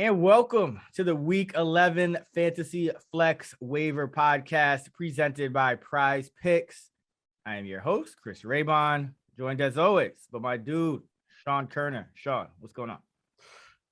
And welcome to the Week 11 Fantasy Flex Waiver Podcast presented by Prize Picks. I am your host, Chris Raybon, joined as always by my dude, Sean Koerner. Sean, what's going on?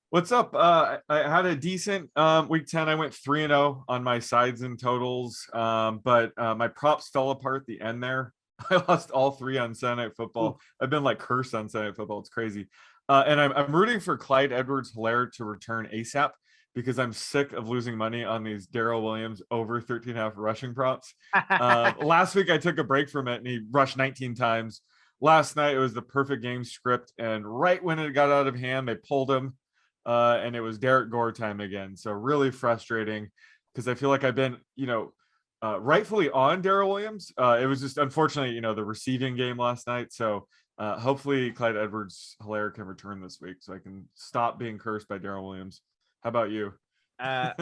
What's up? I had a decent week 10. I went 3-0 on my sides and totals, but my props fell apart at the end there. I lost all three on Sunday Night Football. Ooh. I've been like cursed on Sunday Night Football. It's crazy. And I'm rooting for Clyde Edwards-Helaire to return ASAP because I'm sick of losing money on these Darrell Williams over 13.5 rushing props. Last week, I took a break from it, and he rushed 19 times. Last night, it was the perfect game script, and right when it got out of hand, they pulled him, and it was Derek Gore time again. So really frustrating because I feel like I've been, rightfully on Darrell Williams. It was just, unfortunately, the receiving game last night. So hopefully Clyde Edwards-Helaire can return this week so I can stop being cursed by Darrell Williams. How about you? I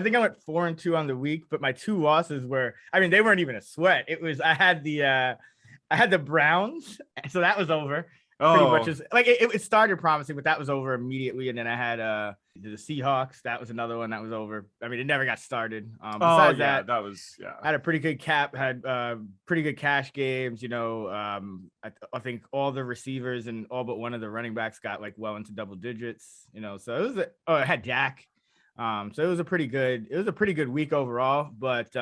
think I went 4-2 on the week, but my two losses were, they weren't even a sweat. It was, I had the Browns, so that was over. Pretty much just like it started promising, but that was over immediately. And then I had the Seahawks. That was another one that was over. It never got started. Besides that was. I had a pretty good cap, had pretty good cash games. I think all the receivers and all but one of the running backs got like well into double digits. So it was I had Dak. So it was a pretty good week overall. But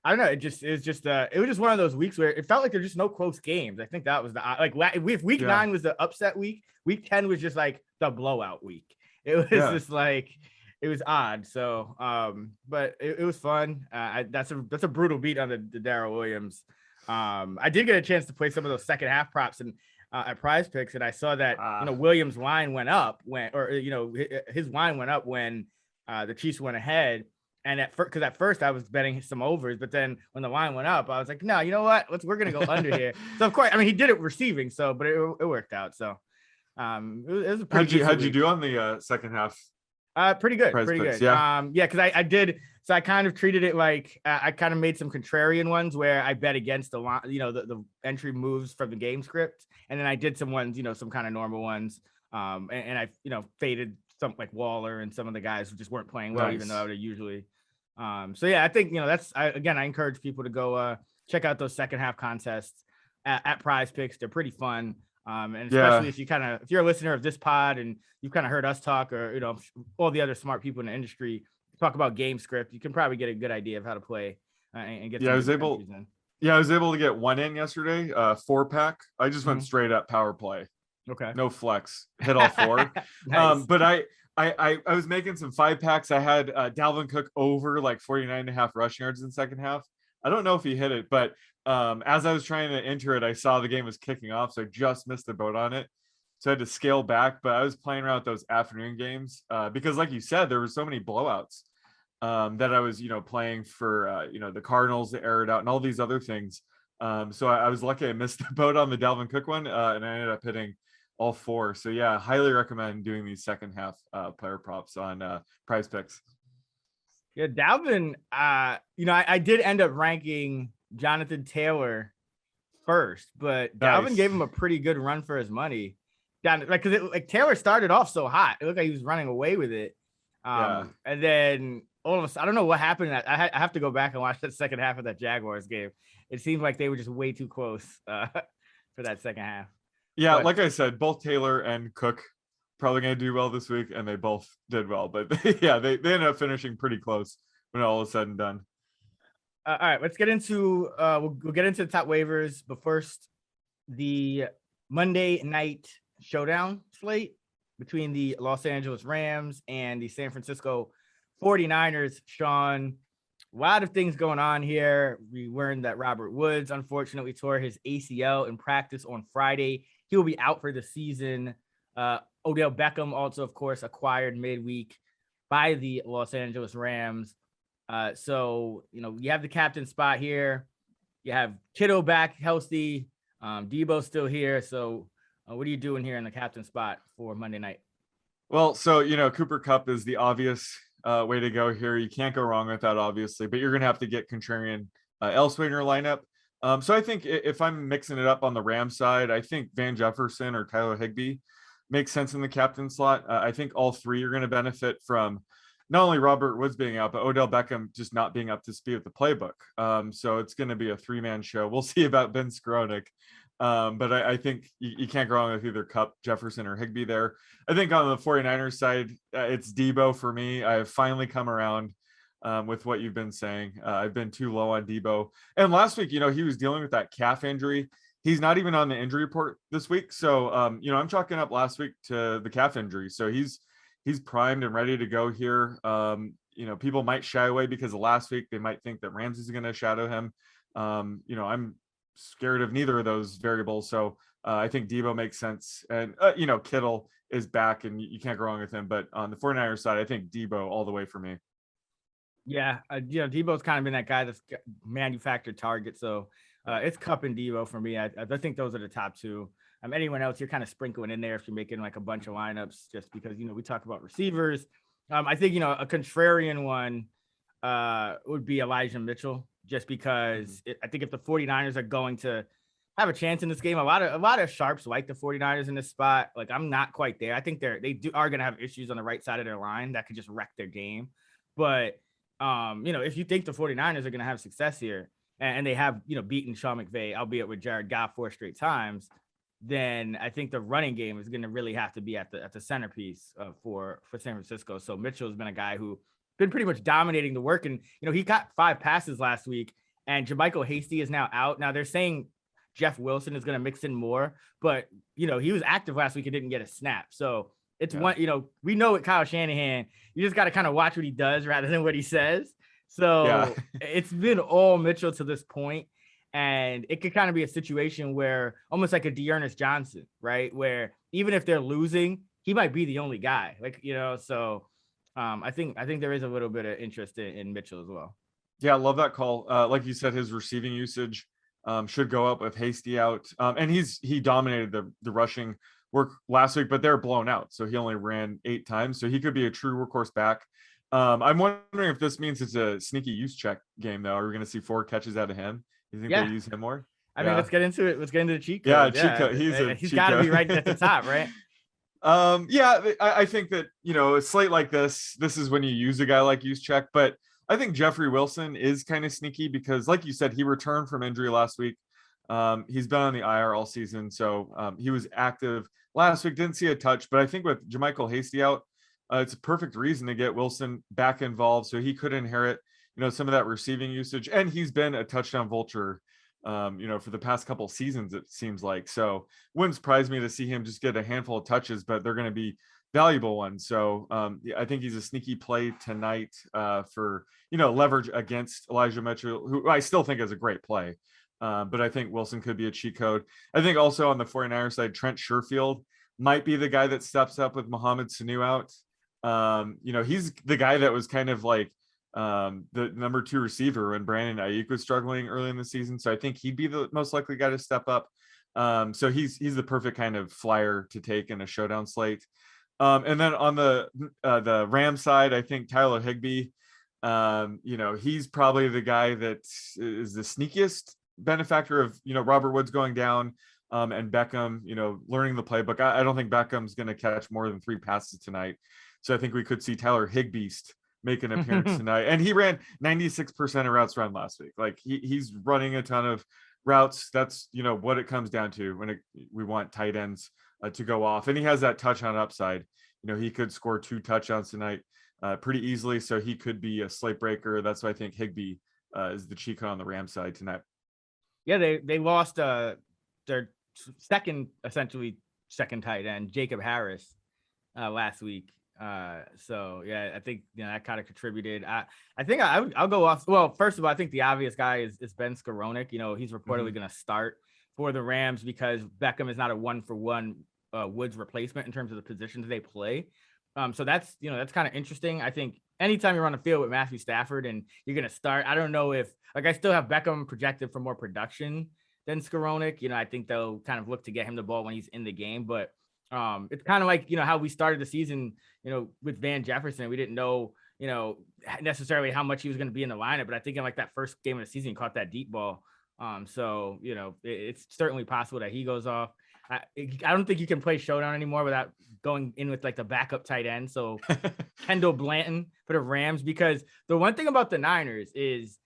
I don't know. It was just one of those weeks where it felt like there's just no close games. I think that was week 9 was the upset week. Week 10 was just like the blowout week. It was just like, it was odd. So, but it was fun. That's a brutal beat on the Darrell Williams. I did get a chance to play some of those second half props and at Prize Picks, and I saw that Williams' line went up his line went up when the Chiefs went ahead. And at first I was betting some overs, but then when the line went up, I was like, no, you know what? We're going to go under here. So of course, he did it receiving, but it worked out. So it was a pretty good. How'd you do on the second half? Pretty good. Yeah. Because I did. So I kind of treated it like I kind of made some contrarian ones where I bet against the line, the entry moves from the game script. And then I did some ones, some kind of normal ones. And I, faded something like Waller and some of the guys who just weren't playing well, even though they're usually. So yeah, I think, I encourage people to go check out those second half contests at Prize Picks. They're pretty fun. And especially if you're a listener of this pod and you've kind of heard us talk or, all the other smart people in the industry talk about game script, you can probably get a good idea of how to play and get. I was able to get one in yesterday, 4-pack. I just went straight up power play. Okay. No flex, hit all 4. Nice. But I was making some 5-packs. I had Dalvin Cook over like 49.5 rushing yards in the second half. I don't know if he hit it, but as I was trying to enter it, I saw the game was kicking off, so I just missed the boat on it. So I had to scale back, but I was playing around with those afternoon games because, like you said, there were so many blowouts that I was, playing for, the Cardinals that aired out and all these other things. So I was lucky I missed the boat on the Dalvin Cook one, and I ended up hitting all 4. So yeah, highly recommend doing these second half player props on Prize Picks. Yeah, Dalvin, I did end up ranking Jonathan Taylor first, but Dalvin gave him a pretty good run for his money. Because Taylor started off so hot. It looked like he was running away with it. And then all of a sudden, I don't know what happened. I have to go back and watch that second half of that Jaguars game. It seemed like they were just way too close for that second half. Yeah, like I said, both Taylor and Cook probably going to do well this week, and they both did well. But they ended up finishing pretty close when all is said and done. All right, let's get into we'll get into the top waivers, but first, the Monday night showdown slate between the Los Angeles Rams and the San Francisco 49ers. Sean, a lot of things going on here. We learned that Robert Woods unfortunately tore his ACL in practice on Friday. He will be out for the season. Odell Beckham also, of course, acquired midweek by the Los Angeles Rams. So, you have the captain spot here. You have Kittle back healthy. Debo's still here. So what are you doing here in the captain spot for Monday night? Well, so, Cooper Kupp is the obvious way to go here. You can't go wrong with that, obviously, but you're going to have to get contrarian elsewhere in your lineup. So I think if I'm mixing it up on the Rams side, I think Van Jefferson or Tyler Higbee makes sense in the captain slot. I think all three are going to benefit from not only Robert Woods being out, but Odell Beckham just not being up to speed with the playbook. So it's going to be a 3-man show. We'll see about Ben Skowronek. But I think you can't go wrong with either Kupp, Jefferson, or Higbee there. I think on the 49ers side, it's Debo for me. I've finally come around with what you've been saying. I've been too low on Debo. And last week, he was dealing with that calf injury. He's not even on the injury report this week. So, I'm chalking up last week to the calf injury. So he's primed and ready to go here. People might shy away because of last week. They might think that Ramsey's going to shadow him. I'm scared of neither of those variables. So I think Debo makes sense. And, Kittle is back and you can't go wrong with him. But on the 49ers side, I think Debo all the way for me. Yeah. Debo's kind of been that guy that's manufactured target. So it's Kupp and Debo for me. I think those are the top two. Anyone else you're kind of sprinkling in there if you're making like a bunch of lineups, just because, we talk about receivers. I think, a contrarian one would be Elijah Mitchell, just because I think if the 49ers are going to have a chance in this game, a lot of sharps like the 49ers in this spot. Like, I'm not quite there. I think they are going to have issues on the right side of their line that could just wreck their game. But, if you think the 49ers are going to have success here and they have, beaten Sean McVay, albeit with Jared Goff 4 straight times, then I think the running game is going to really have to be at the centerpiece for San Francisco. So Mitchell's been a guy who been pretty much dominating the work. And, he got 5 passes last week, and JaMychal Hasty is now out. Now they're saying Jeff Wilson is going to mix in more, but, he was active last week and didn't get a snap. So it's one, we know with Kyle Shanahan, you just got to kind of watch what he does rather than what he says. So It's been all Mitchell to this point. And it could kind of be a situation where almost like a Dearness Johnson, right? Where even if they're losing, he might be the only guy, so I think there is a little bit of interest in Mitchell as well. Yeah, I love that call. Like you said, his receiving usage should go up with Hasty out. And he dominated the rushing work last week, but they're blown out. So he only ran 8 times. So he could be a true workhorse back. I'm wondering if this means it's a sneaky use check game, though. Are we going to see 4 catches out of him? You think they use him more? I mean, let's get into it. Let's get into the cheat code. Yeah, cheat code. He's got to be right at the top, right? I think that, a slate like this is when you use a guy like use check. But I think Jeffrey Wilson is kind of sneaky because, like you said, he returned from injury last week. He's been on the IR all season. So he was active last week, didn't see a touch. But I think with JaMychal Hasty out, it's a perfect reason to get Wilson back involved so he could inherit some of that receiving usage. And he's been a touchdown vulture, for the past couple of seasons, it seems like. So wouldn't surprise me to see him just get a handful of touches, but they're going to be valuable ones. So I think he's a sneaky play tonight for, leverage against Elijah Mitchell, who I still think is a great play. But I think Wilson could be a cheat code. I think also on the 49ers side, Trent Sherfield might be the guy that steps up with Mohamed Sanu out. He's the guy that was kind of like, the number 2 receiver when Brandon Ayuk was struggling early in the season. So I think he'd be the most likely guy to step up. So he's the perfect kind of flyer to take in a showdown slate. And then on the Ram side, I think Tyler Higbee, he's probably the guy that is the sneakiest benefactor of, Robert Woods going down, and Beckham, learning the playbook. I don't think Beckham's going to catch more than 3 passes tonight. So I think we could see Tyler Higbee make an appearance tonight. And he ran 96% of routes run last week. Like he's running a ton of routes. That's, what it comes down to when we want tight ends to go off. And he has that touchdown upside. He could score 2 touchdowns tonight pretty easily. So he could be a slate breaker. That's why I think Higbee is the cheat code on the Ram side tonight. Yeah, they lost their second tight end, Jacob Harris, last week. So yeah, I think that kind of contributed. I think I'll go off. Well, first of all, I think the obvious guy is Ben Skowronek. He's reportedly going to start for the Rams because Beckham is not a 1-for-1 Woods replacement in terms of the positions they play. So that's kind of interesting. I think anytime you're on the field with Matthew Stafford and you're going to start, I don't know if I still have Beckham projected for more production than Skowronek. I think they'll kind of look to get him the ball when he's in the game, but it's kind of like, how we started the season, with Van Jefferson. We didn't know, necessarily how much he was going to be in the lineup, but I think in like that first game of the season, he caught that deep ball. So, it's certainly possible that he goes off. I don't think you can play Showdown anymore without going in with like the backup tight end. So Kendall Blanton for the Rams, because the one thing about the Niners is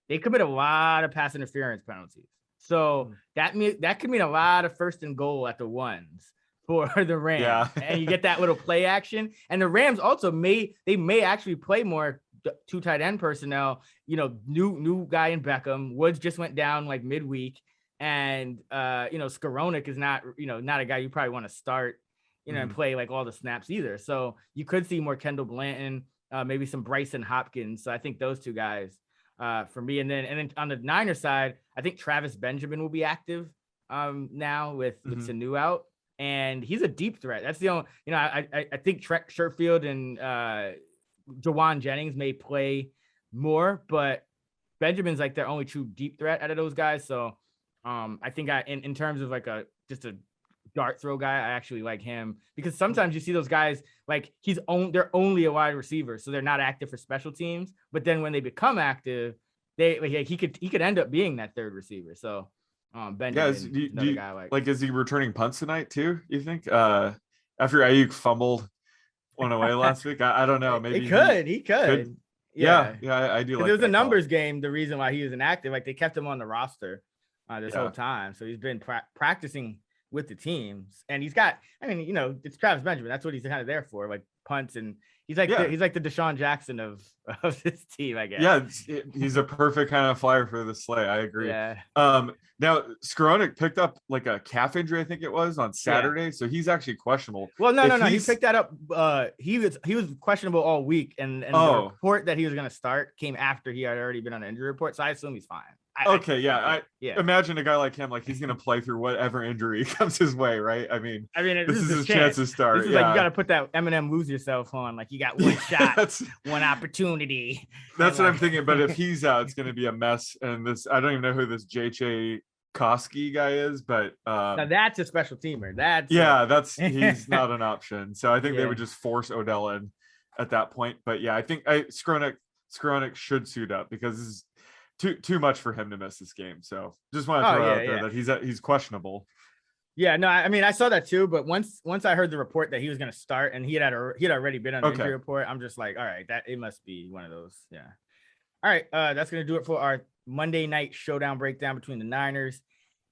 they commit a lot of pass interference penalties. So that could mean a lot of first and goal at the ones for the Rams. Yeah. And you get that little play action. And the Rams also may actually play more two tight end personnel. You know, new guy in Beckham. Woods just went down like midweek. And Skowronek is not a guy you probably want to start, and play like all the snaps either. So you could see more Kendall Blanton, maybe some Bryson Hopkins. So I think those two guys for me. And then on the Niners side, I think Travis Benjamin will be active now with Sanu out, and he's a deep threat. That's the only, I think Sherfield and Jawan Jennings may play more, but Benjamin's like their only true deep threat out of those guys. So I think in terms of like just a dart throw guy, I actually like him, because sometimes you see those guys like they're only a wide receiver, so they're not active for special teams. But then when they become active, he could end up being that third receiver. So Benjamin, another guy like is he returning punts tonight too? You think after Ayuk fumbled one away last week? I don't know. Maybe he could. Yeah, I do. Like it was a numbers game. The reason why he was inactive, like they kept him on the roster this whole time, so he's been practicing with the teams, and he's got. I mean, it's Travis Benjamin. That's what he's kind of there for, like punts, and he's like the Deshaun Jackson of this team, I guess. Yeah, he's a perfect kind of flyer for the slate. I agree. Yeah. Now Skowronek picked up like a calf injury, I think it was on Saturday, so he's actually questionable. Well, no. He picked that up. He was questionable all week, and the report that he was going to start came after he had already been on an injury report. So I assume he's fine. I imagine a guy like him, like he's going to play through whatever injury comes his way, right? I mean, this is his chance to start. This is like you got to put that Eminem "Lose Yourself" on. Like you got one shot, one opportunity. That's what I'm thinking. But if he's out, it's going to be a mess. And I don't even know who this J.J. Koski guy is, but now that's a special teamer. He's not an option. So I think they would just force Odell in at that point. But yeah, I think Skowronek should suit up, because this is too much for him to miss this game. So just want to throw out there that he's questionable. Yeah, no, I mean, I saw that too, but once I heard the report that he was going to start and he had already been on the injury report, I'm just like, all right, that it must be one of those. Yeah. All right, that's going to do it for our Monday night showdown breakdown between the Niners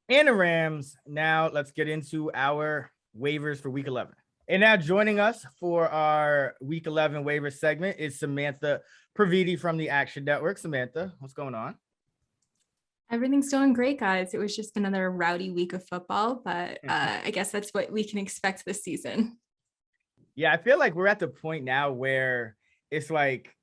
and the Rams. Now let's get into our waivers for week 11. And now joining us for our week 11 waiver segment is Samantha Previte from the Action Network. Samantha, what's going on? Everything's going great, guys. It was just another rowdy week of football, but I guess that's what we can expect this season. Yeah, I feel like we're at the point now where it's like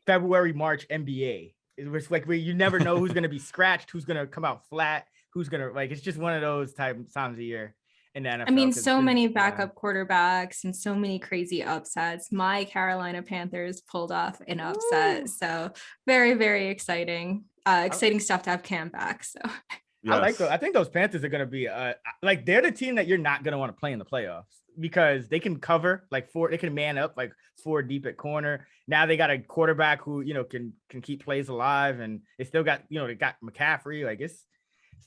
February, March NBA. It's like where you never know who's going to be scratched, who's going to come out flat, who's going to it's just one of those times of year. In the NFL, I mean, so many backup quarterbacks and so many crazy upsets. My Carolina Panthers pulled off an upset. So very, very exciting. Exciting stuff to have Cam back. So yes. I like those. I think those Panthers are going to be they're the team that you're not going to want to play in the playoffs, because they can cover they can man up like 4 deep at corner. Now they got a quarterback who, can keep plays alive, and they still got, they got McCaffrey. Like it's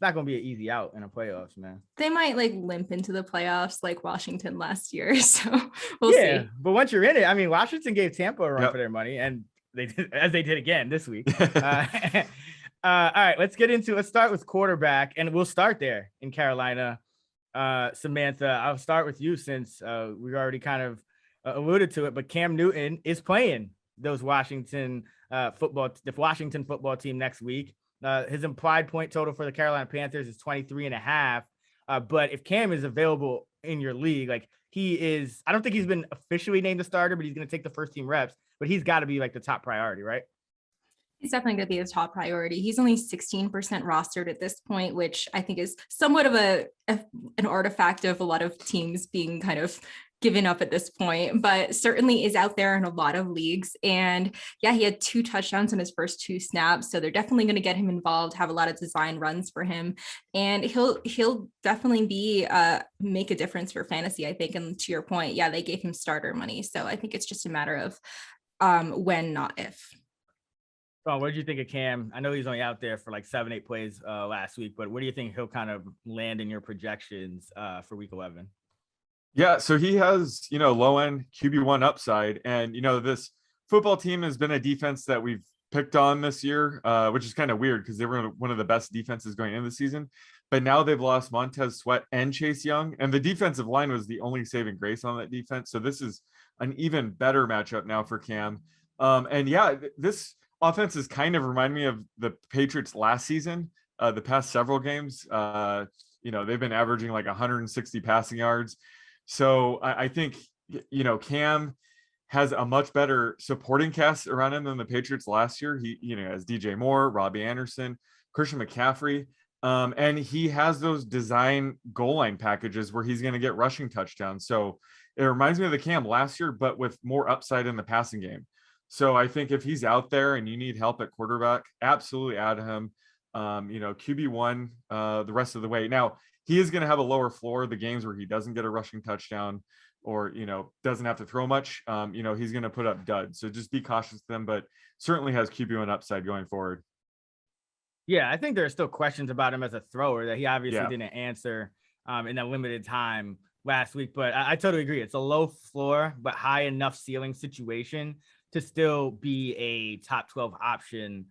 not going to be an easy out in the playoffs, man. They might limp into the playoffs like Washington last year. So we'll see. But once you're in it, I mean, Washington gave Tampa a run for their money, and they did, as they did again this week. All right, let's start with quarterback, and we'll start there in Carolina. Samantha, I'll start with you since we already kind of alluded to it, but Cam Newton is playing the Washington football team next week. His implied point total for the Carolina Panthers is 23.5. But if Cam is available in your league, like he is, I don't think he's been officially named the starter, but he's going to take the first team reps, but he's got to be like the top priority, right? He's definitely going to be the top priority. He's only 16% rostered at this point, which I think is somewhat of an artifact of a lot of teams being kind of given up at this point, but certainly is out there in a lot of leagues. And yeah, he had 2 touchdowns in his first 2 snaps. So they're definitely going to get him involved, have a lot of design runs for him. And he'll definitely be make a difference for fantasy, I think. And to your point, yeah, they gave him starter money. So I think it's just a matter of when, not if. Oh, what did you think of Cam? I know he's only out there for like 7-8 plays last week, but what do you think he'll kind of land in your projections for week 11? Yeah, so he has, low end QB1 upside. And, this football team has been a defense that we've picked on this year, which is kind of weird because they were one of the best defenses going into the season. But now they've lost Montez Sweat and Chase Young, and the defensive line was the only saving grace on that defense. So this is an even better matchup now for Cam. And yeah, this offense is kind of remind me of the Patriots last season, the past several games. They've been averaging like 160 passing yards. So I think, Cam has a much better supporting cast around him than the Patriots last year. He, has DJ Moore, Robby Anderson, Christian McCaffrey. And he has those design goal line packages where he's going to get rushing touchdowns. So it reminds me of the Cam last year, but with more upside in the passing game. So I think if he's out there and you need help at quarterback, absolutely add him. QB1 the rest of the way. Now, he is going to have a lower floor the games where he doesn't get a rushing touchdown or, doesn't have to throw much. He's going to put up duds. So just be cautious with them, but certainly has QB1 upside going forward. Yeah, I think there are still questions about him as a thrower that he obviously didn't answer in that limited time last week. But I totally agree. It's a low floor, but high enough ceiling situation to still be a top 12 option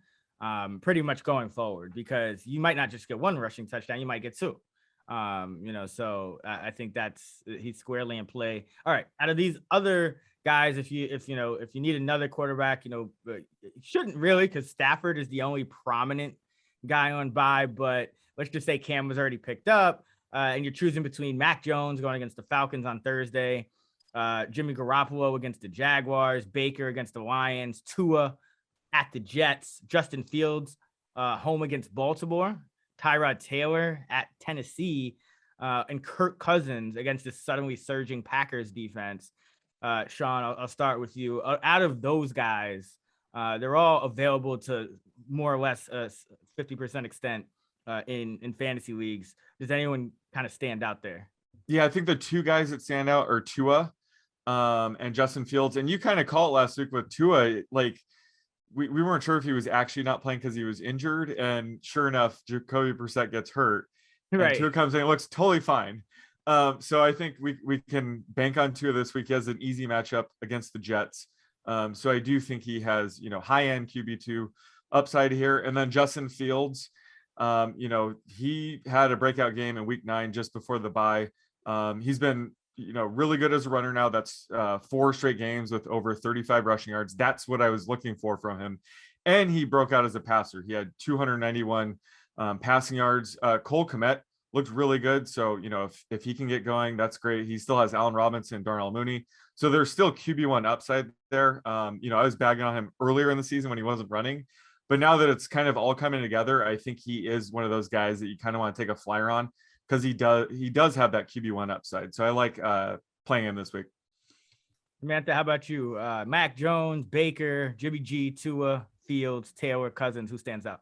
pretty much going forward, because you might not just get one rushing touchdown, you might get two. So I think he's squarely in play. All right, out of these other guys, if you need another quarterback, shouldn't really, because Stafford is the only prominent guy on bye, but let's just say Cam was already picked up, and you're choosing between Mac Jones going against the Falcons on Thursday, Jimmy Garoppolo against the Jaguars, Baker against the Lions, Tua at the Jets, Justin Fields home against Baltimore, Tyrod Taylor at Tennessee, and Kirk Cousins against the suddenly surging Packers defense. Sean, I'll start with you. Out of those guys, they're all available to more or less 50% extent in fantasy leagues. Does anyone kind of stand out there? Yeah, I think the two guys that stand out are Tua and Justin Fields. And you kind of call it last week with Tua, like we weren't sure if he was actually not playing because he was injured. And sure enough, Jacoby Brissett gets hurt. Right. And Tua comes in, it looks totally fine. So I think we can bank on Tua this week. He has an easy matchup against the Jets. So I do think he has, high-end QB2 upside here. And then Justin Fields, he had a breakout game in week 9 just before the bye. He's been, really good as a runner now. That's 4 straight games with over 35 rushing yards. That's what I was looking for from him. And he broke out as a passer. He had 291 passing yards. Cole Kmet looked really good. So, if he can get going, that's great. He still has Allen Robinson, Darnell Mooney. So there's still QB1 upside there. I was bagging on him earlier in the season when he wasn't running, but now that it's kind of all coming together, I think he is one of those guys that you kind of want to take a flyer on because he does have that QB1 upside. So I like playing him this week. Samantha, how about you? Mac Jones, Baker, Jimmy G, Tua, Fields, Taylor, Cousins. Who stands out?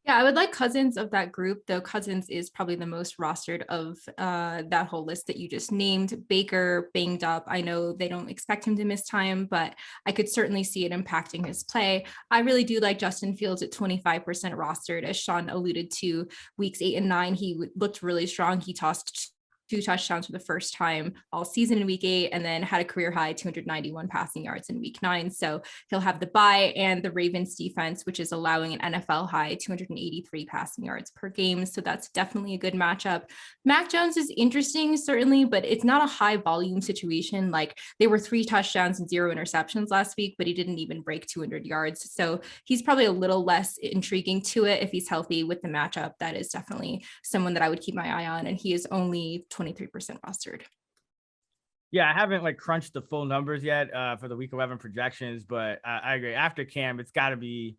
Yeah, I would like Cousins of that group, though Cousins is probably the most rostered of that whole list that you just named. Baker banged up. I know they don't expect him to miss time, but I could certainly see it impacting his play. I really do like Justin Fields at 25% rostered. As Sean alluded to, weeks 8 and 9, he looked really strong. He tossed 2 touchdowns for the first time all season in week 8, and then had a career high 291 passing yards in week 9. So he'll have the bye and the Ravens defense, which is allowing an NFL high 283 passing yards per game. So that's definitely a good matchup. Mac Jones is interesting, certainly, but it's not a high volume situation. Like, they were 3 touchdowns and 0 interceptions last week, but he didn't even break 200 yards. So he's probably a little less intriguing to it if he's healthy with the matchup. That is definitely someone that I would keep my eye on. And he is only 23% rostered. Yeah, I haven't crunched the full numbers yet for the week 11 projections, but I agree. After Cam, it's got to be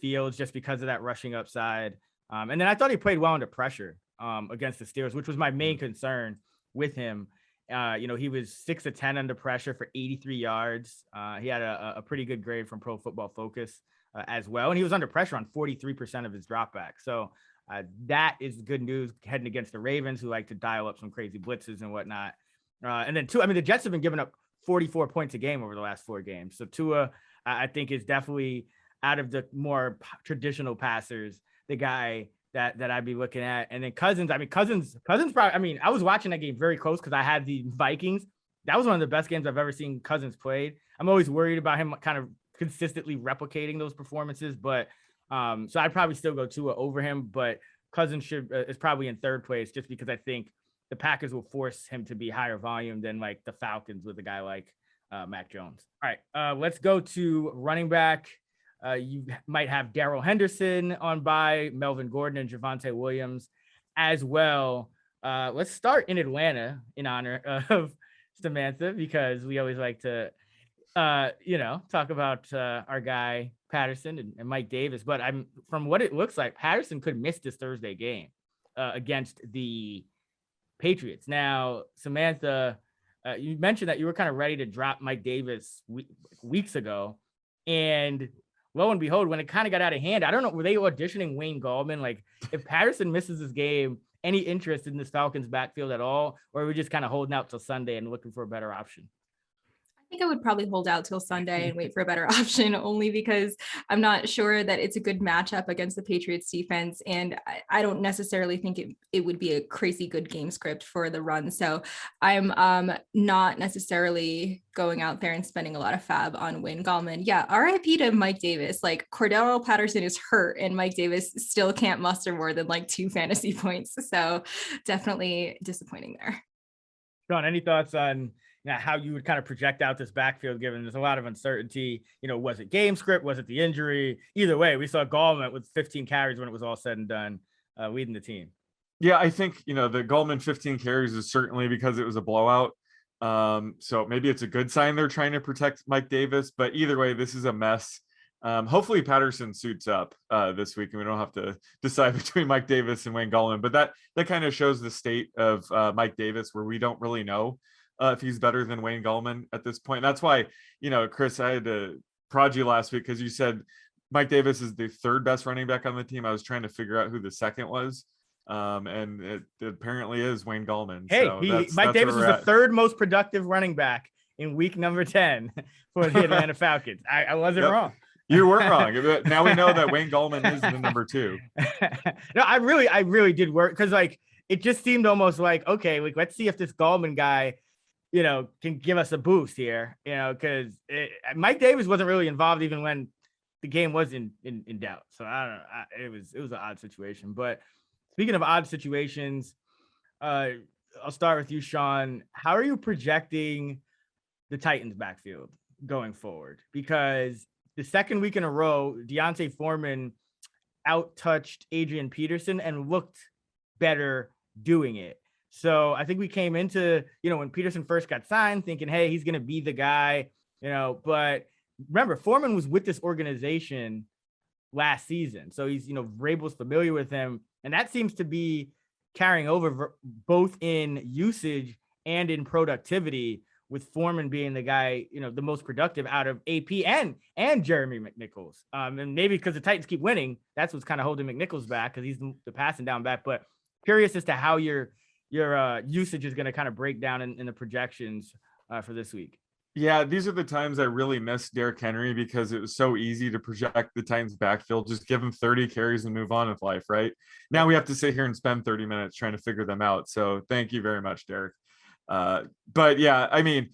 Fields just because of that rushing upside. And then I thought he played well under pressure against the Steelers, which was my main concern with him. He was 6 of 10 under pressure for 83 yards. He had a pretty good grade from Pro Football Focus as well, and he was under pressure on 43% of his dropbacks. So that is good news heading against the Ravens, who like to dial up some crazy blitzes and whatnot. And then the Jets have been giving up 44 points a game over the last 4 games. So Tua, I think, is definitely, out of the more traditional passers, the guy that I'd be looking at. And then Cousins probably, I mean, I was watching that game very close because I had the Vikings. That was one of the best games I've ever seen Cousins played. I'm always worried about him kind of consistently replicating those performances, but so I'd probably still go Tua over him, but Cousins is probably in third place just because I think the Packers will force him to be higher volume than like the Falcons with a guy like Mac Jones. All right, let's go to running back. You might have Darrell Henderson on by, Melvin Gordon and Javonte Williams as well. Let's start in Atlanta in honor of Samantha, because we always like to, talk about our guy Patterson and Mike Davis. But from what it looks like, Patterson could miss this Thursday game against the Patriots. Now, Samantha, you mentioned that you were kind of ready to drop Mike Davis weeks ago, and lo and behold, when it kind of got out of hand, I don't know, were they auditioning Wayne Gallman? Like, if Patterson misses this game, any interest in this Falcons backfield at all? Or are we just kind of holding out till Sunday and looking for a better option? I think I would probably hold out till Sunday and wait for a better option, only because I'm not sure that it's a good matchup against the Patriots defense. And I don't necessarily think it would be a crazy good game script for the run. So I'm not necessarily going out there and spending a lot of fab on Wayne Gallman. Yeah, RIP to Mike Davis. Like, Cordarrelle Patterson is hurt and Mike Davis still can't muster more than like 2 fantasy points. So definitely disappointing there. Sean, any thoughts on how you would kind of project out this backfield, given there's a lot of uncertainty? Was it game script? Was it the injury? Either way, we saw Gallman with 15 carries when it was all said and done, leading the team. Yeah, I think, the Gallman 15 carries is certainly because it was a blowout. So maybe it's a good sign they're trying to protect Mike Davis, but either way, this is a mess. Hopefully Patterson suits up this week and we don't have to decide between Mike Davis and Wayne Gallman, but that kind of shows the state of Mike Davis, where we don't really know if he's better than Wayne Gallman at this point. That's why, Chris, I had to prod you last week because you said Mike Davis is the third best running back on the team. I was trying to figure out who the second was. And it apparently is Wayne Gallman. Hey, so Mike Davis was the third most productive running back in week number 10 for the Atlanta Falcons. I wasn't wrong. You weren't wrong. Now we know that Wayne Gallman is the number 2. No, I really did work, because like it just seemed almost like, okay, like let's see if this Gallman guy, can give us a boost here, because Mike Davis wasn't really involved even when the game was in doubt. So I don't know. It was an odd situation. But speaking of odd situations, I'll start with you, Sean. How are you projecting the Titans backfield going forward? Because the second week in a row, Deonte Foreman out-touched Adrian Peterson and looked better doing it. So I think we came into, when Peterson first got signed thinking, hey, he's going to be the guy, but remember, Foreman was with this organization last season. So he's, Vrabel's familiar with him. And that seems to be carrying over both in usage and in productivity, with Foreman being the guy, the most productive out of AP and Jeremy McNichols. And maybe because the Titans keep winning, that's what's kind of holding McNichols back, because he's the passing down back. But curious as to how your usage is going to kind of break down in the projections for this week. Yeah, these are the times I really miss Derrick Henry, because it was so easy to project the Titans backfield. Just give him 30 carries and move on with life, right? Now we have to sit here and spend 30 minutes trying to figure them out. So thank you very much, Derrick. But yeah, I mean,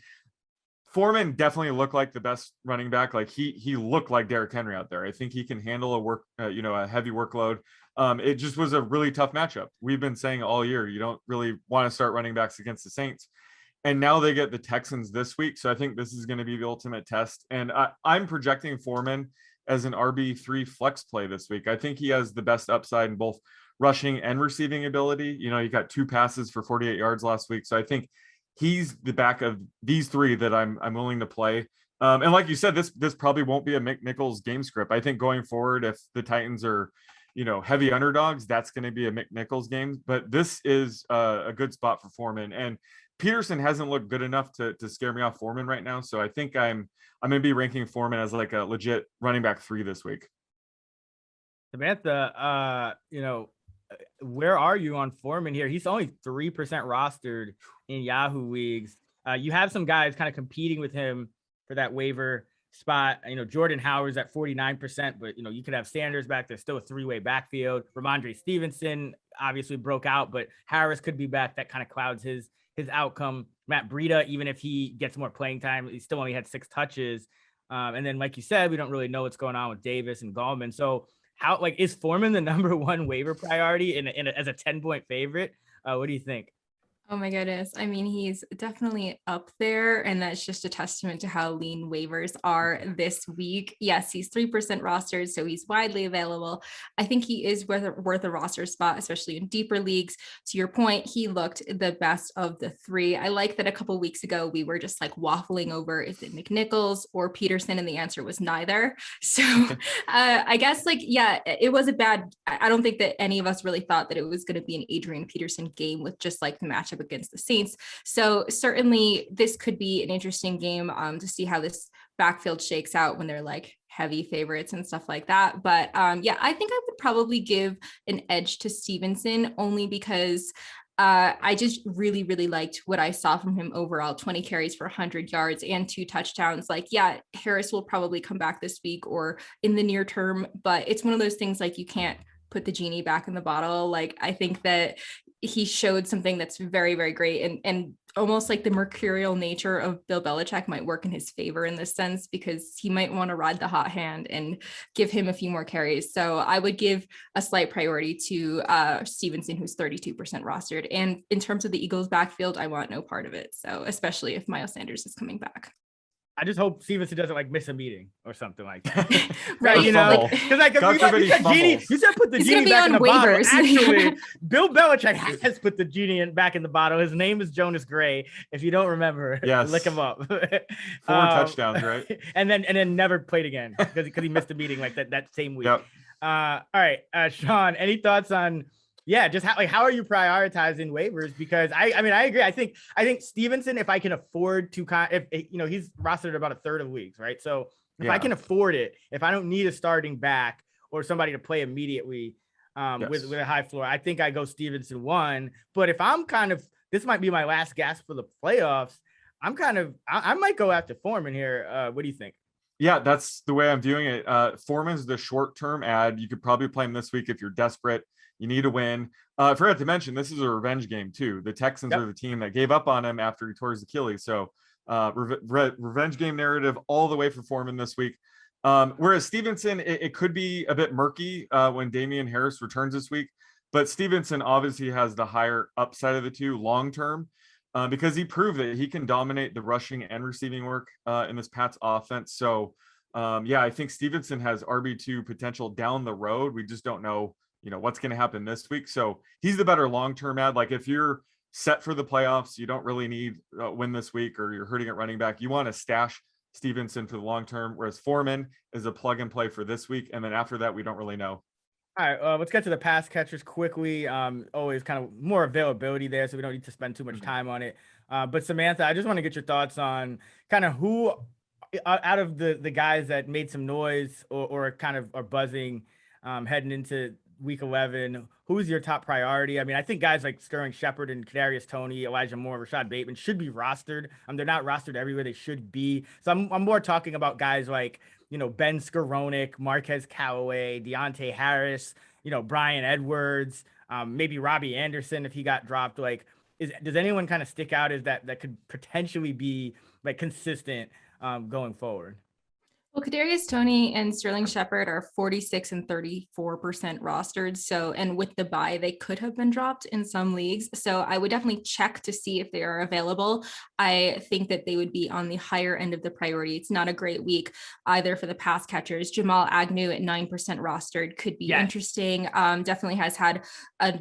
Foreman definitely looked like the best running back. Like he looked like Derrick Henry out there. I think he can handle a heavy workload. It just was a really tough matchup. We've been saying all year, you don't really want to start running backs against the Saints. And now they get the Texans this week. So I think this is going to be the ultimate test. And I'm projecting Foreman as an RB3 flex play this week. I think he has the best upside in both rushing and receiving ability. He got 2 passes for 48 yards last week. So I think he's the back of these 3 that I'm willing to play. And like you said, this probably won't be a McNichols game script. I think going forward, if the Titans are, heavy underdogs, that's going to be a McNichols game. But this is a good spot for Foreman. And Peterson hasn't looked good enough to scare me off Foreman right now. So I think I'm going to be ranking Foreman as like a legit running back 3 this week. Samantha, where are you on Foreman here? He's only 3% rostered in Yahoo leagues. You have some guys kind of competing with him for that waiver spot. Jordan Howard's at 49%, but you could have Sanders back. There's still a 3-way backfield. Rhamondre Stevenson obviously broke out, but Harris could be back. That kind of clouds his outcome. Matt Breida, even if he gets more playing time, he still only had 6 touches. And then, like you said, we don't really know what's going on with Davis and Gallman. So how, is Foreman the number 1 waiver priority as a 10-point favorite? What do you think? Oh my goodness. I mean, he's definitely up there, and that's just a testament to how lean waivers are this week. Yes, he's 3% rostered, so he's widely available. I think he is worth a roster spot, especially in deeper leagues. To your point, he looked the best of the 3. I like that a couple weeks ago, we were just like waffling over, is it McNichols or Peterson? And the answer was neither. So I guess it was a bad, I don't think that any of us really thought that it was going to be an Adrian Peterson game with just like the matchup against the Saints. So certainly this could be an interesting game to see how this backfield shakes out when they're like heavy favorites and stuff like that. But I think I would probably give an edge to Stevenson, only because I just really, really liked what I saw from him overall. 20 carries for 100 yards and 2 touchdowns. Harris will probably come back this week or in the near term, but it's one of those things you can't put the genie back in the bottle. I think that he showed something that's very, very great, and almost the mercurial nature of Bill Belichick might work in his favor in this sense, because he might want to ride the hot hand and give him a few more carries. So I would give a slight priority to Stevenson, who's 32% rostered. And in terms of the Eagles backfield, I want no part of it. So especially if Miles Sanders is coming back. I just hope Stevenson doesn't miss a meeting or something like that. Right. Because you said put the genie back in the waivers. bottle. Actually, Bill Belichick has put the genie back in the bottle. His name is Jonas Gray. If you don't remember, yes, look him up. 4 touchdowns, right? And then never played again because he missed a meeting that same week. Yep. All right, Sean, any thoughts on? Yeah, just how are you prioritizing waivers? Because I agree. I think Stevenson, if I can afford to, if he's rostered about a third of leagues, right? So if I can afford it, if I don't need a starting back or somebody to play immediately with a high floor, I think I go Stevenson 1. But if I'm this might be my last gasp for the playoffs, I might go after Foreman here. What do you think? Yeah, that's the way I'm viewing it. Foreman's the short-term ad. You could probably play him this week if you're desperate. You need a win. I forgot to mention, this is a revenge game too. The Texans are the team that gave up on him after he tore his Achilles. So revenge game narrative all the way for Foreman this week. Whereas Stevenson, it could be a bit murky when Damian Harris returns this week. But Stevenson obviously has the higher upside of the two long-term because he proved that he can dominate the rushing and receiving work in this Pats offense. So, I think Stevenson has RB2 potential down the road. We just don't know what's going to happen this week. So he's the better long-term ad. If you're set for the playoffs, you don't really need a win this week, or you're hurting at running back, you want to stash Stevenson for the long-term, whereas Foreman is a plug and play for this week. And then after that, we don't really know. All right, let's get to the pass catchers quickly. Always kind of more availability there, so we don't need to spend too much time on it. But Samantha, I just want to get your thoughts on kind of who out of the guys that made some noise or kind of are buzzing heading into week 11, who's your top priority? I think guys like Sterling Shepard and Kadarius Toney, Elijah Moore, Rashad Bateman should be rostered. They're not rostered everywhere they should be. So I'm more talking about guys like, Ben Skowronek, Marquez Callaway, Deonte Harris, Bryan Edwards, maybe Robby Anderson if he got dropped. Does anyone kind of stick out as that could potentially be consistent going forward? Well, Kadarius Toney and Sterling Shepard are 46 and 34% rostered. So, and with the bye, they could have been dropped in some leagues. So I would definitely check to see if they are available. I think that they would be on the higher end of the priority. It's not a great week either for the pass catchers. Jamal Agnew at 9% rostered could be interesting. Definitely has had a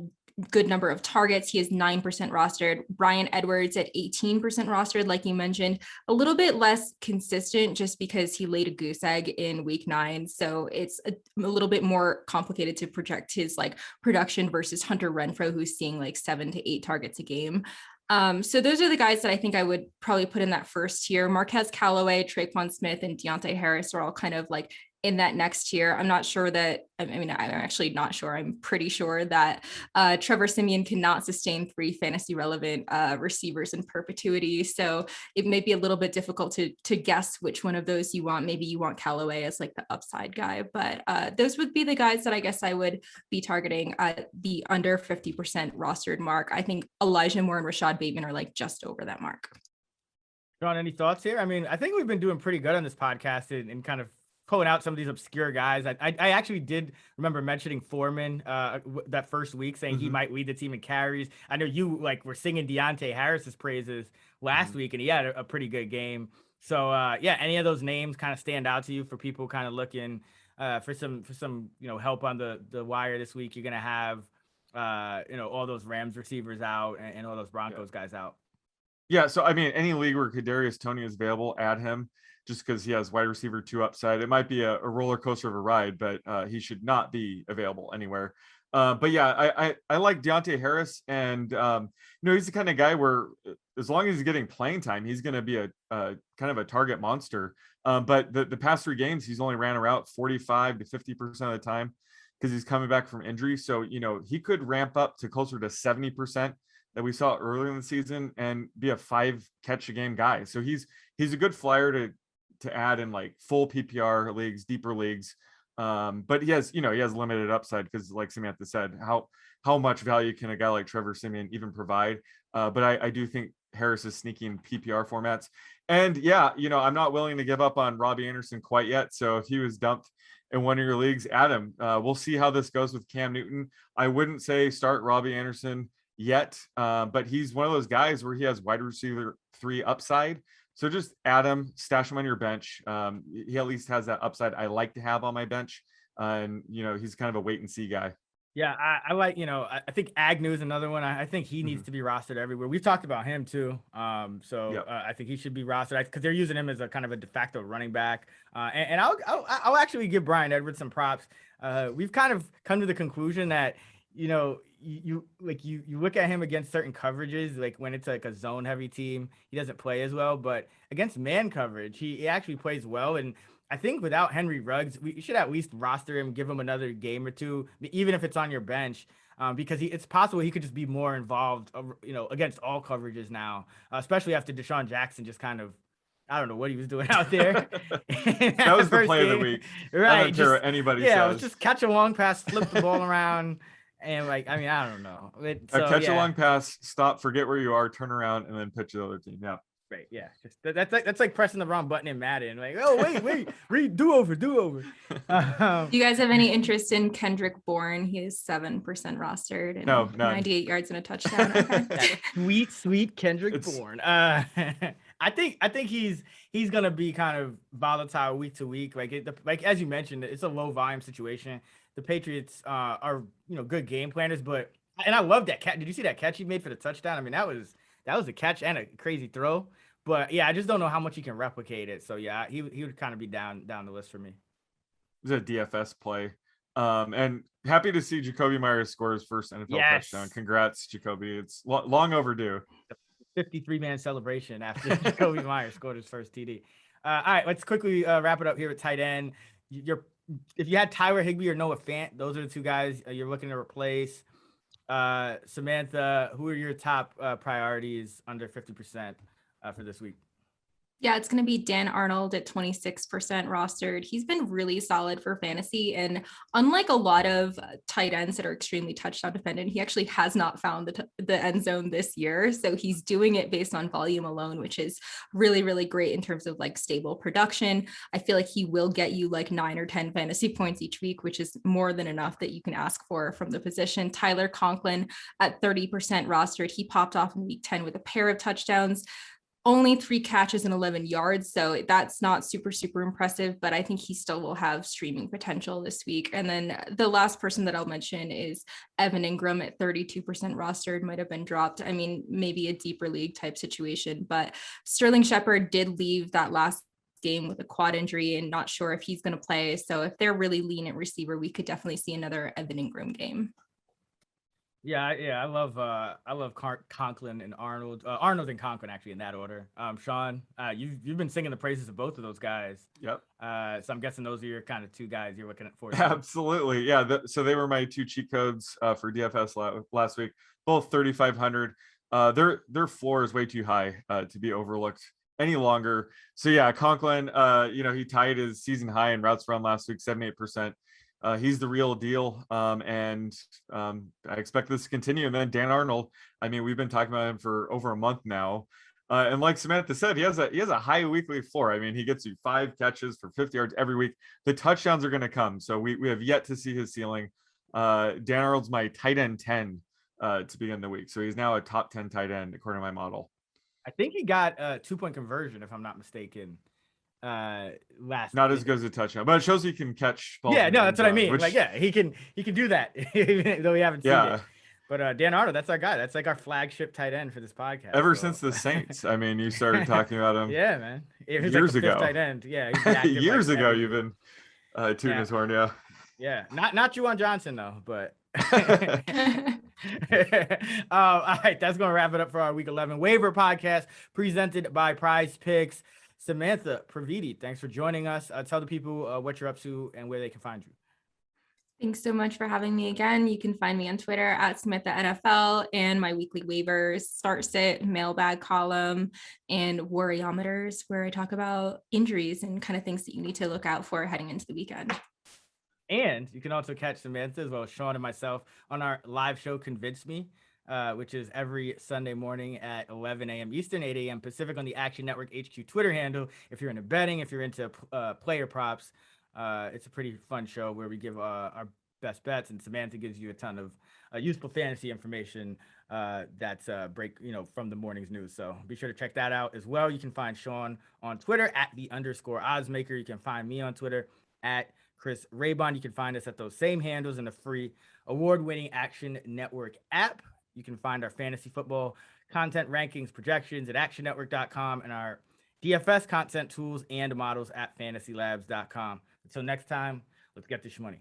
good number of targets. He is 9% rostered. Bryan Edwards at 18% rostered, like you mentioned, a little bit less consistent just because he laid a goose egg in week 9. So it's a little bit more complicated to project his production versus Hunter Renfrow, who's seeing 7 to 8 targets a game. So those are the guys that I think I would probably put in that first tier. Marquez Callaway, Traquan Smith, and Deonte Harris are all kind of in that next tier. I'm not sure that, I mean, I'm actually not sure. I'm pretty sure that Trevor Siemian cannot sustain 3 fantasy relevant receivers in perpetuity. So it may be a little bit difficult to guess which one of those you want. Maybe you want Callaway as like the upside guy, but those would be the guys that I guess I would be targeting at the under 50% rostered mark. I think Elijah Moore and Rashad Bateman are like just over that mark. John, any thoughts here? I mean, I think we've been doing pretty good on this podcast and kind of pulling out some of these obscure guys. I actually did remember mentioning Foreman that first week, saying he might lead the team in carries. I know you were singing Deonte Harris's praises last week, and he had a pretty good game. So yeah, any of those names kind of stand out to you for people kind of looking for some help on the wire this week? You're gonna have all those Rams receivers out and all those Broncos guys out. Yeah, so I mean, any league where Kadarius Toney is available, add him, just because he has wide receiver 2 upside. It might be a roller coaster of a ride, but he should not be available anywhere. But yeah, I like Deonte Harris, and he's the kind of guy where as long as he's getting playing time, he's going to be a kind of a target monster. But the past 3 games, he's only ran a route 45 to 50% of the time because he's coming back from injury. So he could ramp up to closer to 70% that we saw earlier in the season and be a 5 catch a game guy. So he's a good flyer to add in like full PPR leagues, deeper leagues. But he has limited upside because, like Samantha said, how much value can a guy like Trevor Siemian even provide? But I do think Harris is sneaking PPR formats. And yeah, I'm not willing to give up on Robby Anderson quite yet. So if he was dumped in one of your leagues, add him. We'll see how this goes with Cam Newton. I wouldn't say start Robby Anderson yet, but he's one of those guys where he has wide receiver 3 upside. So just add him, stash him on your bench. He at least has that upside I like to have on my bench. And he's kind of a wait and see guy. Yeah, I like, I think Agnew is another one. I think he needs to be rostered everywhere. We've talked about him too. I think he should be rostered because they're using him as a kind of a de facto running back. And I'll actually give Bryan Edwards some props. We've kind of come to the conclusion that, you look at him against certain coverages, like when it's like a zone heavy team, he doesn't play as well, but against man coverage, he actually plays well. And I think without Henry Ruggs, we should at least roster him, give him another game or two, even if it's on your bench, because it's possible he could just be more involved, against all coverages now, especially after Deshaun Jackson just kind of, I don't know what he was doing out there. That was the play of the week. Right. I don't care what anybody says. Yeah, it was just catch a long pass, flip the ball around. And I don't know. Catch a long pass, stop, forget where you are, turn around, and then pitch the other team. Yeah. Right. Yeah. That's like pressing the wrong button in Madden. Like, oh, wait, do over. Do you guys have any interest in Kendrick Bourne? He is 7% rostered and no, 98 yards and a touchdown. Okay. sweet Kendrick Bourne. I think he's gonna be kind of volatile week to week. Like as you mentioned, it's a low volume situation. The Patriots are good game planners, and I love that catch. Did you see that catch he made for the touchdown? I mean, that was a catch and a crazy throw. But yeah, I just don't know how much he can replicate it. So yeah, he would kind of be down the list for me. It was a DFS play. And happy to see Jacoby Myers score his first NFL touchdown. Congrats, Jacoby. It's long overdue. 53-man celebration after Jacoby Myers scored his first TD. All right, let's quickly wrap it up here with tight end. If you had Tyler Higbee or Noah Fant, those are the 2 guys you're looking to replace. Samantha, who are your top priorities under 50% for this week? Yeah, it's going to be Dan Arnold at 26% rostered. He's been really solid for fantasy. And unlike a lot of tight ends that are extremely touchdown dependent, he actually has not found the end zone this year. So he's doing it based on volume alone, which is really, really great in terms of like stable production. I feel like he will get you like 9 or 10 fantasy points each week, which is more than enough that you can ask for from the position. Tyler Conklin at 30% rostered. He popped off in week 10 with a pair of touchdowns. Only 3 catches and 11 yards. So that's not super, super impressive, but I think he still will have streaming potential this week. And then the last person that I'll mention is Evan Engram at 32% rostered, might have been dropped. I mean, maybe a deeper league type situation, but Sterling Shepard did leave that last game with a quad injury and not sure if he's going to play. So if they're really lean at receiver, we could definitely see another Evan Engram game. I love Conklin and Arnold. Arnold and Conklin actually in that order. Sean, you've been singing the praises of both of those guys. Yep. So I'm guessing those are your kind of two guys you're looking at for. Absolutely. Yeah. So they were my two cheat codes for DFS last week, both 3,500. Their floor is way too high to be overlooked any longer. So yeah, Conklin, he tied his season high in routes run last week, 78%. He's the real deal. And I expect this to continue. And then Dan Arnold, I mean, we've been talking about him for over a month now. And like Samantha said, he has a high weekly floor. I mean, he gets you 5 catches for 50 yards every week. The touchdowns are going to come. So we have yet to see his ceiling. Dan Arnold's my tight end 10 to begin the week. So he's now a top 10 tight end according to my model. I think he got a 2-point conversion, if I'm not mistaken. Not as good as a touchdown, but it shows he can catch balls. Yeah, no, that's what I mean. Like, yeah, he can do that, even though we haven't seen it. But Dan Arnold, that's our guy. That's like our flagship tight end for this podcast. Ever since the Saints, I mean, you started talking about him. Yeah, man. Years ago. Tight end. Yeah, years ago, you've been tooting his horn. Yeah. Yeah, not Juwan Johnson though, but. All right, that's gonna wrap it up for our Week 11 waiver podcast presented by Prize Picks. Samantha Previte, thanks for joining us. Tell the people what you're up to and where they can find you. Thanks so much for having me again. You can find me on Twitter at Samantha NFL and my weekly waivers, start sit, mailbag column, and worryometers, where I talk about injuries and kind of things that you need to look out for heading into the weekend. And you can also catch Samantha as well as Sean and myself on our live show, Convince Me, which is every Sunday morning at 11 a.m. Eastern, 8 a.m. Pacific on the Action Network HQ Twitter handle. If you're into betting, if you're into player props, it's a pretty fun show where we give our best bets, and Samantha gives you a ton of useful fantasy information that's from the morning's news. So be sure to check that out as well. You can find Sean on Twitter at @the_Oddsmaker. You can find me on Twitter at Chris Raybon. You can find us at those same handles in the free award-winning Action Network app. You can find our fantasy football content rankings, projections at actionnetwork.com and our DFS content tools and models at fantasylabs.com. Until next time, let's get this money.